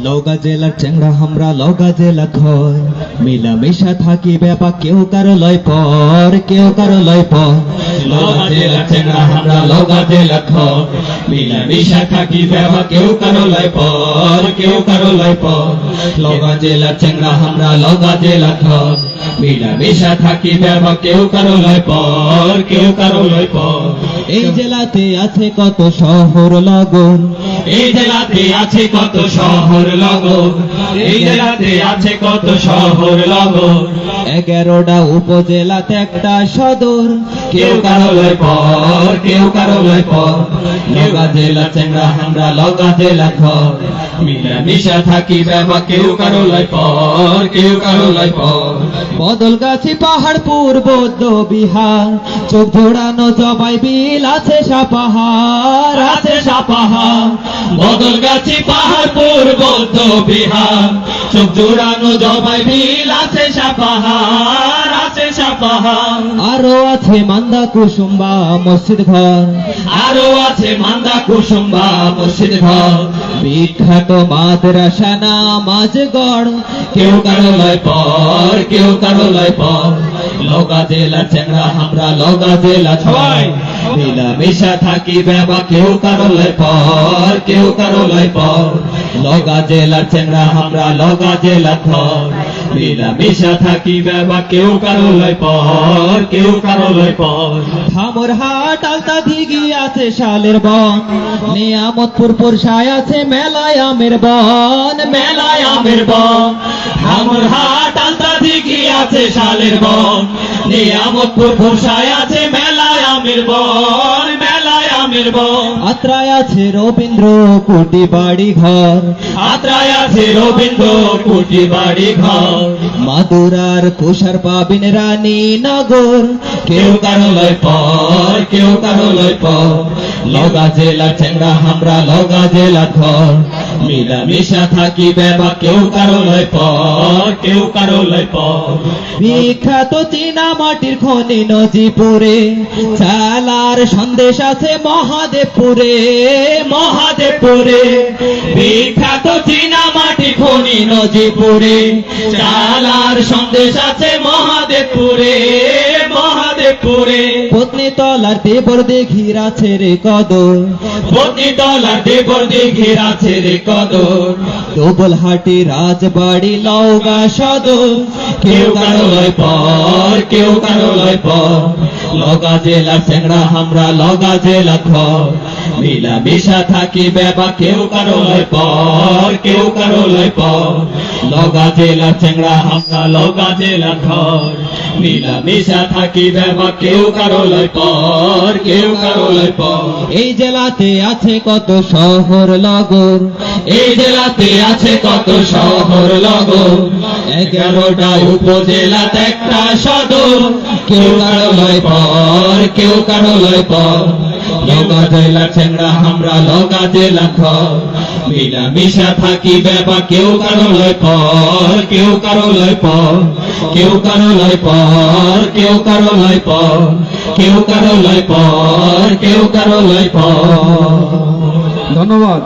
লগা জেলার চ্যাংড়া আমরা লগা জেলা খয়, মিলামিশা থাকি ব্যাপা কেউ কারো লয় পর, কেউ কারো লয় পর। লগা জেলার চ্যাংড়া আমরা লগা জেলা খয়, মিলামিশা থাকি ব্যাপা কেউ কারো লয় পর, কেউ কারো লয় পর। লগা জেলার চ্যাংড়া আমরা লগা জেলা খয়, মিলামিশা থাকি ব্যাপা কেউ কারো লয় পর, কেউ কারো লয় পর। এই জেলাতে আছে কত শহর লগন, এই জেলাতে আছে কত শহর লগন, এই জেলাতে আছে কত শহর লগন। 11টা উপজেলাতে একটা সদর, কেউ কারো লয় পর, কেউ কারো লয় পর। লগা জেলা চ্যাংড়া আমরা লগা জেলা খয়, মিলামিশা থাকি ব্যাপা কেউ কারো লয় পর, কেউ কারো লয় পর। বদলগাছি পাহাড়পুর বৌদ্ধ বিহার, চোখ জোড়ানো জবাই বিল আছে সাপাহার, আছে সাপাহার। বদলগাছি পাহাড়পুর বৌদ্ধ বিহার, চোখ জোড়ানো জবাই বিল আছে সাপাহার, আছে সাপাহার। আরো আছে মান্দা কুসুম্বা মসজিদ ঘর, আরো আছে মান্দা কুসুম্বা মসজিদ ঘর। বিখ্যাত মাদ্রাসা নামাজ গড়, কেউ কারো লয় পর, কেউ কারো লয় পর। লগা জেলা চ্যাংড়া আমরা লগা জেলা ছয়, মিলামিশা থাকি ব্যাপা কেউ কারো লয় পর, কেউ কারো লয় পর। লগা জেলার চ্যাংড়া আমরা লগা জেলা খয়, মিলামিশা থাকি ব্যাপা কেউ কারো লয় পর, কেউ কারো লয় পর। ধামরহাট আলতা দিঘি আছে শালের বন, নিয়ামতপুর পুরসায় আছে মেলায় আমের বন, মেলায় আমের বন। ধামরহাট আলতা দিঘি আছে শালের বন, নিয়ামতপুর পুরসায় আছে মেলায় আমের বন, মেলায় আমের বন। আত্রায় আছে রবীন্দ্র কুটি বাড়ি ঘর, আত্রায় আছে রবীন্দ্র কুটি বাড়ি ঘর। মাদুরার কুষার পাবিন রানী নগর, কেউ কারো লয় পর, কেউ কারো লয় পর। লগা জেলা চ্যাংড়া আমরা লগা জেলা খয়, মিলামিশা থাকি ব্যাপা কেউ কারো লয় পর, কেউ কারো লয় পর। বিখ্যাত চীনা মাটির খনি নজিপুরে, চালার সন্দেশ আছে মহাদেবপুরে, মহাদেবপুরে। বিখ্যাত চীনা মাটির খনি নজিপুরে, চালার সন্দেশ আছে মহাদেবপুরে, মহাদেবপুরে। পত্নী তলার দেবর দিঘির আছে রে কদর, পত্নী তলার দেবর দিঘির আছে রে কদর। দোবলহাটি রাজবাড়ি লওগা সদর, কেউ কারো লয় পর, কেউ কারো লয় পর। লগা জেলা চ্যাংড়া আমরা লগা জেলা খয়, মিলামিশা থাকি ব্যাপা কেউ কারো লয় পর, কেউ কারো লয় পর। লগা জেলা চ্যাংড়া আমরা লগা জেলা খয়, মিলামিশা থাকি ব্যাপা কেউ কারো লয় পর, কেউ কারো লয় পর। এই জেলাতে আছে কত শহর লগর, এই জেলাতে আছে কত শহর লগর। 11টা উপজেলাতে একটা সদর, কেউ কারো লয় পর, কেউ কারো লয় পর। লগা জেলা চ্যাংড়া আমরা লগা জেলা খয়, মিলামিশা থাকি ব্যাপা কেউ কারো লয় পর, কেউ কারো লয় পর, কেউ কারো লয় পর, কেউ কারো লয় পর, কেউ কারো লয় পর, কেউ কারো লয় পর। ধন্যবাদ।